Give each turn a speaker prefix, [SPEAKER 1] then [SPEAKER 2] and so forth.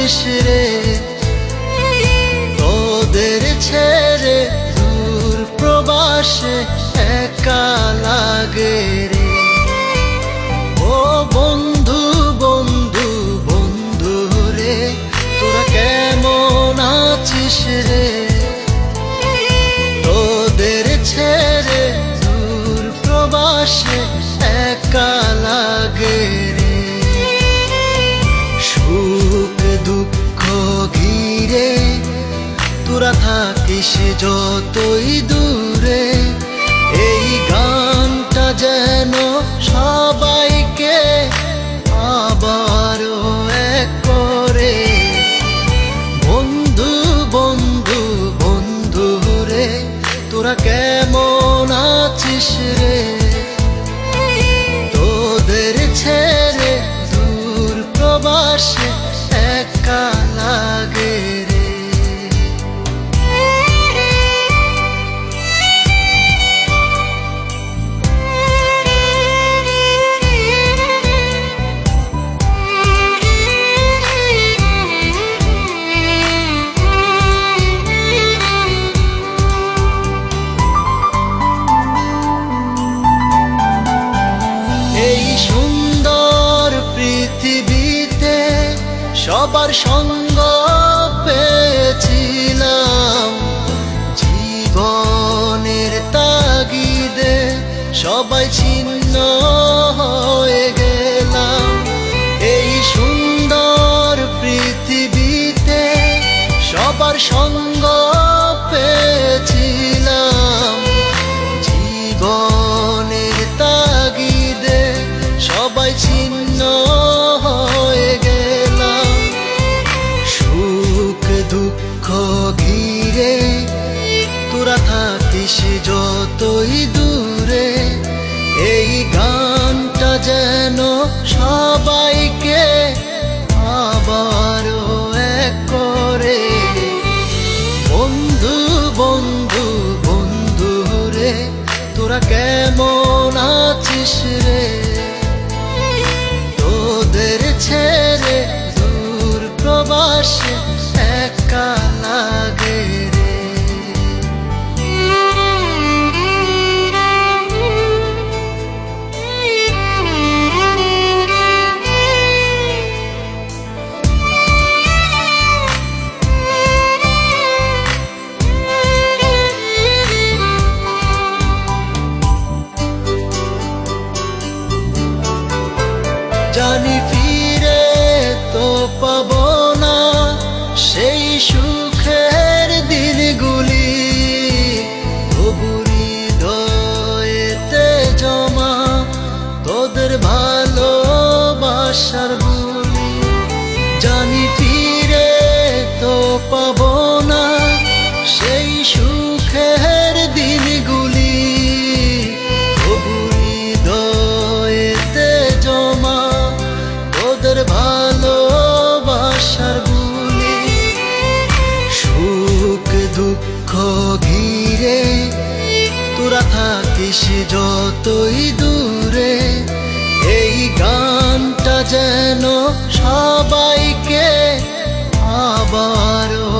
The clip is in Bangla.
[SPEAKER 1] আছিস রে, তোদের ছেড়ে দূর প্রবাসে একা লাগে রে। ও বন্ধু বন্ধু বন্ধু রে, তোরা কেমন আছিস রে, তোদের ছেড়ে দূর প্রবাসে একা লাগে রে। সুখ দুঃখ ঘিরে তোরা থাকিস যতই দূরে, এই গানটা যেন সবাইকে আবারও এক করে। বন্ধু বন্ধু বন্ধু রে, তোরা কেমন আছিস রে, তোদের ছেড়ে দূর প্রবাসে একা লাগে রে। এই সুন্দর পৃথিবীতে সবার সঙ্গ পেয়েছিলাম, জীবনের তাগিদে সবাই ছিন্ন হয়ে গেলাম। এই সুন্দর পৃথিবীতে সবার সঙ্গ পেয়েছিলাম, জীবনের তাগিদে সবাই ছিন্ন হয়ে গেলাম। সুখ দুঃখ ঘিরে তোরা থাকিস যতই দূরে, এই গানটা যেন সবাইকে আবারও এক করে। বন্ধু বন্ধু বন্ধু রে, তোরা কেমন আছিস রে, তোদের ছেড়ে দূর প্রবাসে একা লাগে রে। জানি ফিরে তো পাবো না সেই সুখের দিনগুলি, তবু হৃদয়েতে জমা তোদের ভালোবাসার বুলি। জানি ফিরে তো পাবো না সেই সুখের দিনগুলি, তবু হৃদয়েতে জমা তোদের ভালোবাসার বুলি। সুখ দুঃখ ঘিরে তোরা থাকিস যতই দূরে, এই গানটা যেন সবাইকে আবারও